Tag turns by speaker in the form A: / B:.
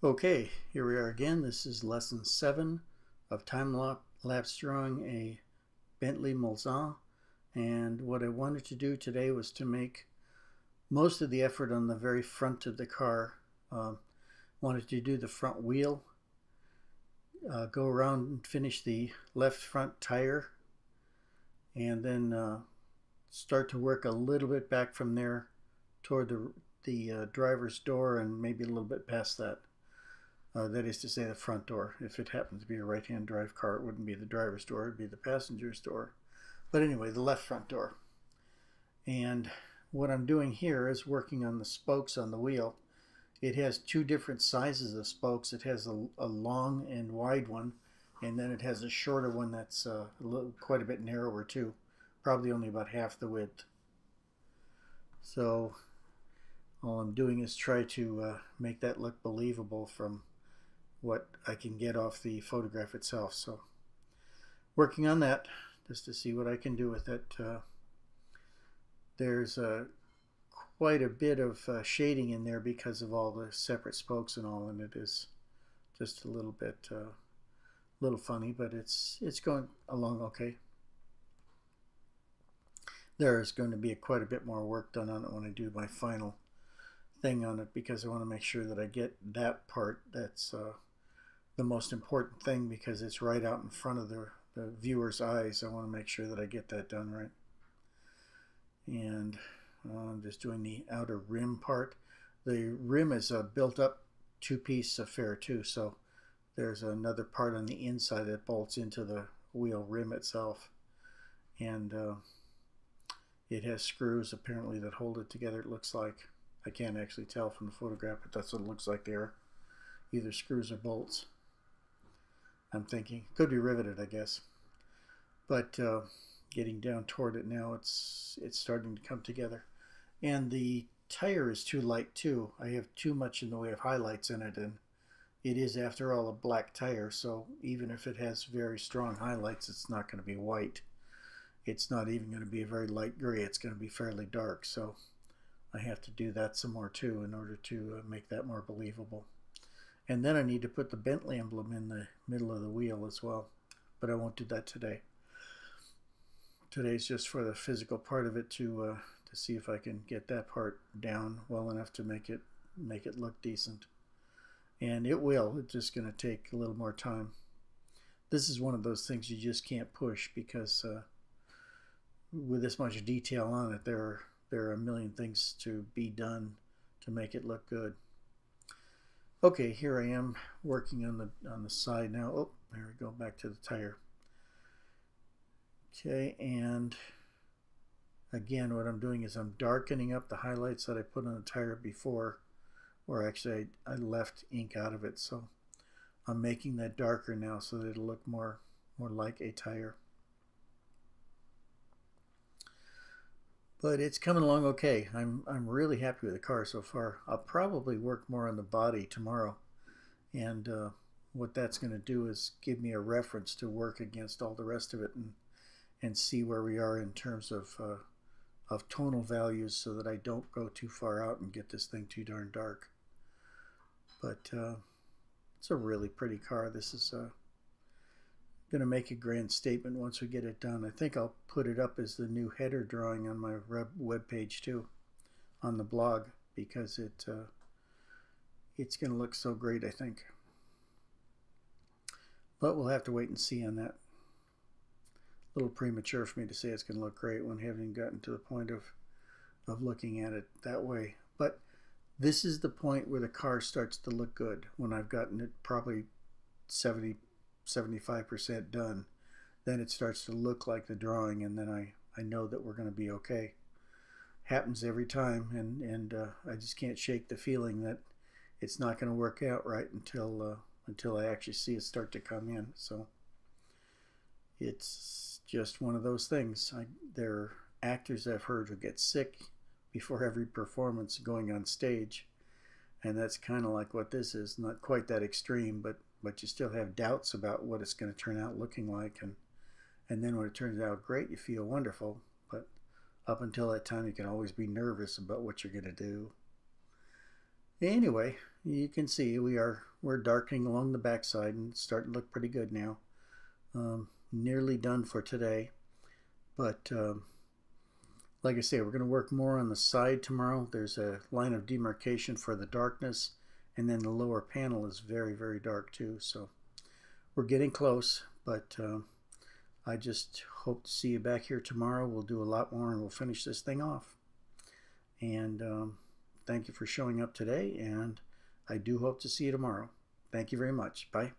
A: Okay, here we are again. This is lesson 7 of time-lapse drawing a Bentley Mulsanne. And what I wanted to do today was to make most of the effort on the very front of the car. Wanted to do the front wheel, go around and finish the left front tire, and then start to work a little bit back from there toward the driver's door and maybe a little bit past that. That is to say, the front door. If it happens to be a right-hand drive car, it wouldn't be the driver's door, it would be the passenger's door. But anyway, the left front door. And what I'm doing here is working on the spokes on the wheel. It has two different sizes of spokes. It has a long and wide one, and then it has a shorter one that's quite a bit narrower too, probably only about half the width. So all I'm doing is try to make that look believable from what I can get off the photograph itself. So working on that just to see what I can do with it. There's quite a bit of shading in there because of all the separate spokes and all, and it is just a little bit little funny, but it's going along okay. There's going to be quite a bit more work done on it when I do my final thing on it, because I want to make sure that I get that part that's the most important thing, because it's right out in front of the viewer's eyes. I want to make sure that I get that done right. And I'm just doing the outer rim part. The rim is a built up two-piece affair too, so there's another part on the inside that bolts into the wheel rim itself, and it has screws apparently that hold it together, it looks like. I can't actually tell from the photograph, but that's what it looks like there. Either screws or bolts, I'm thinking. Could be riveted, I guess. But getting down toward it now, it's starting to come together. And the tire is too light too. I have too much in the way of highlights in it, and it is, after all, a black tire, so even if it has very strong highlights, it's not going to be white. It's not even going to be a very light gray. It's going to be fairly dark, so I have to do that some more too in order to make that more believable. And then I need to put the Bentley emblem in the middle of the wheel as well, but I won't do that today. Today's just for the physical part of it to see if I can get that part down well enough to make it look decent. And it will. It's just going to take a little more time. This is one of those things you just can't push, because with this much detail on it, there are a million things to be done to make it look good. Okay, here I am working on the side now. Oh, there we go, back to the tire. Okay, and again, what I'm doing is I'm darkening up the highlights that I put on the tire before, or actually I left ink out of it, so I'm making that darker now so that it'll look more like a tire. But it's coming along okay. I'm really happy with the car so far. I'll probably work more on the body tomorrow, and what that's going to do is give me a reference to work against all the rest of it, and see where we are in terms of tonal values, so that I don't go too far out and get this thing too darn dark. But it's a really pretty car. This is going to make a grand statement once we get it done. I think I'll put it up as the new header drawing on my web page too, on the blog, because it's going to look so great, I think. But we'll have to wait and see on that. A little premature for me to say it's going to look great when I haven't gotten to the point of looking at it that way. But this is the point where the car starts to look good, when I've gotten it probably 75% done. Then it starts to look like the drawing, and then I know that we're going to be okay. Happens every time, and I just can't shake the feeling that it's not going to work out right until I actually see it start to come in. So it's just one of those things. There are actors I've heard who get sick before every performance going on stage, and that's kind of like what this is. Not quite that extreme, but you still have doubts about what it's going to turn out looking like, and then when it turns out great, you feel wonderful. But up until that time, you can always be nervous about what you're going to do. Anyway, you can see we're darkening along the backside, and it's starting to look pretty good now. Nearly done for today, but like I say, we're going to work more on the side tomorrow. There's a line of demarcation for the darkness, and then the lower panel is very, very dark too. So we're getting close, but I just hope to see you back here tomorrow. We'll do a lot more, and we'll finish this thing off. And thank you for showing up today, and I do hope to see you tomorrow. Thank you very much. Bye.